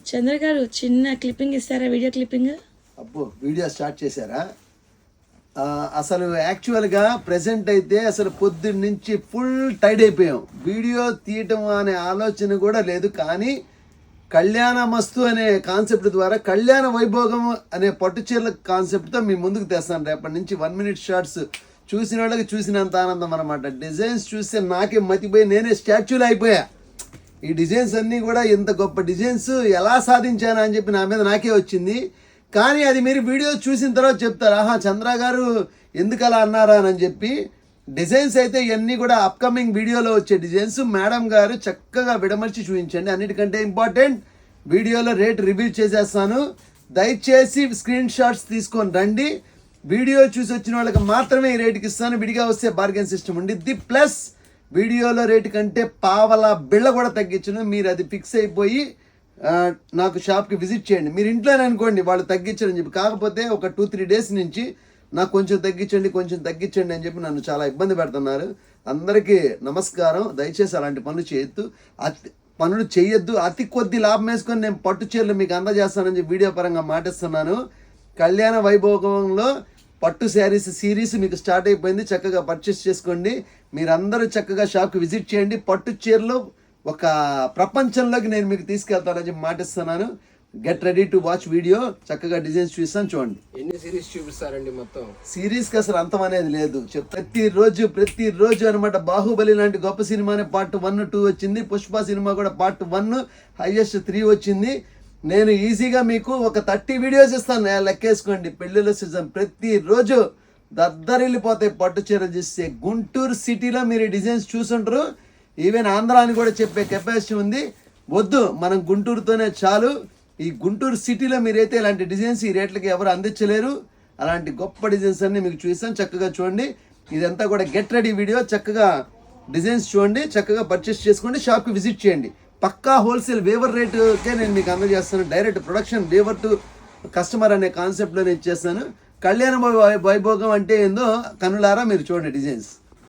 చంద్ర గారు చిన్న క్లిప్పింగ్ ఇస్తారా? Video clipping. అబ్బో, వీడియో స్టార్ట్ చేశారా? అసలు యాక్చువల్గా ప్రెసెంట్ అయితే అసలు పొద్దున్న నుంచి ఫుల్ టైర్డ్ అయిపోయాం. వీడియో తీయటం అనే ఆలోచన కూడా లేదు. కానీ కళ్యాణమస్తు అనే కాన్సెప్ట్ ద్వారా కళ్యాణ వైభోగం అనే పట్టు చీరల కాన్సెప్ట్తో మీ ముందుకు తెస్తాను. రేపటి నుంచి 1 minute షార్ట్స్ చూసిన వాళ్ళకి చూసినంత ఆనందం అనమాట. డిజైన్స్ చూస్తే నాకే మతిపోయి నేనే స్టాచ్యూలు అయిపోయా. ఈ డిజైన్స్ అన్నీ కూడా ఇంత గొప్ప డిజైన్స్ ఎలా సాధించానా అని చెప్పి నా మీద నాకే వచ్చింది. కానీ అది మీరు వీడియో చూసిన తర్వాత చెప్తారు, ఆహా చంద్ర గారు ఎందుకు అలా అన్నారా అని చెప్పి. డిజైన్స్ అయితే ఇవన్నీ కూడా అప్కమింగ్ వీడియోలో వచ్చే డిజైన్స్. మేడం గారు చక్కగా విడమర్చి చూపించండి. అన్నిటికంటే ఇంపార్టెంట్, వీడియోలో రేట్ రివీల్ చేసేస్తాను. దయచేసి స్క్రీన్ షాట్స్ తీసుకొని రండి. వీడియో చూసి వచ్చిన వాళ్ళకి మాత్రమే ఈ రేటుకి ఇస్తాను. విడిగా వస్తే బార్గెన్ సిస్టమ్ ఉండిద్ది. ప్లస్ వీడియోలో రేటు కంటే పావల బిళ్ళ కూడా తగ్గించను. మీరు అది ఫిక్స్ అయిపోయి నాకు షాప్కి విజిట్ చేయండి. మీరు ఇంట్లోనే అనుకోండి వాళ్ళు తగ్గించని చెప్పి. కాకపోతే ఒక 2-3 days నుంచి నాకు కొంచెం తగ్గించండి అని చెప్పి నన్ను చాలా ఇబ్బంది పెడుతున్నారు. అందరికీ నమస్కారం. దయచేసి అలాంటి పనులు చేయొద్దు. అతి కొద్ది లాభం వేసుకొని నేను పట్టు చీరలు మీకు అందజేస్తానని చెప్పి వీడియో పరంగా మాటిస్తున్నాను. కళ్యాణ వైభోగంలో పట్టు శారీస్ సిరీస్ మీకు స్టార్ట్ అయిపోయింది. చక్కగా పర్చేస్ చేసుకోండి. మీరందరూ చక్కగా షాప్కి విజిట్ చేయండి. పట్టు చీరలు ఒక ప్రపంచంలోకి నేను మీకు తీసుకెళ్తానని చెప్పి మాటిస్తున్నాను. Get ready to watch video. చక్కగా డిజైన్స్ చూస్తాను, చూడండి. ఎన్ని సిరీస్ చూపిస్తారండి? మొత్తం సిరీస్కి అసలు అంతం అనేది లేదు. ప్రతిరోజు అనమాట. బాహుబలి లాంటి గొప్ప సినిమానే part 1, 2 వచ్చింది. పుష్ప సినిమా కూడా part 1, హైయెస్ట్ 3 వచ్చింది. నేను ఈజీగా మీకు ఒక 30 వీడియోస్ ఇస్తాను. లెక్కేసుకోండి. పెళ్ళిళ్ళ సీజన్ ప్రతిరోజు దద్దరిల్లిపోతాయి పట్టు చీర చూస్తే. గుంటూరు సిటీలో మీరు డిజైన్స్ చూసుంటారు. ఈవెన్ ఆంధ్ర అని కూడా చెప్పే కెపాసిటీ ఉంది. వద్దు, మనం గుంటూరుతోనే చాలు. ఈ గుంటూరు సిటీలో మీరైతే ఇలాంటి డిజైన్స్ ఈ రేట్లకి ఎవరు అందించలేరు. అలాంటి గొప్ప డిజైన్స్ అన్ని మీకు చూస్తాను. చక్కగా చూడండి. ఇదంతా కూడా గెట్ రెడీ వీడియో. చక్కగా డిజైన్స్ చూడండి, చక్కగా పర్చేస్ చేసుకోండి, షాప్కి విజిట్ చేయండి. పక్కా హోల్సేల్ వేవర్ రేటుకే నేను మీకు అందజేస్తాను. Direct production weaver to customer అనే కాన్సెప్ట్లోనే ఇచ్చేస్తాను. కళ్యాణ వైభోగం అంటే ఏందో కనులారా మీరు చూడండి డిజైన్స్.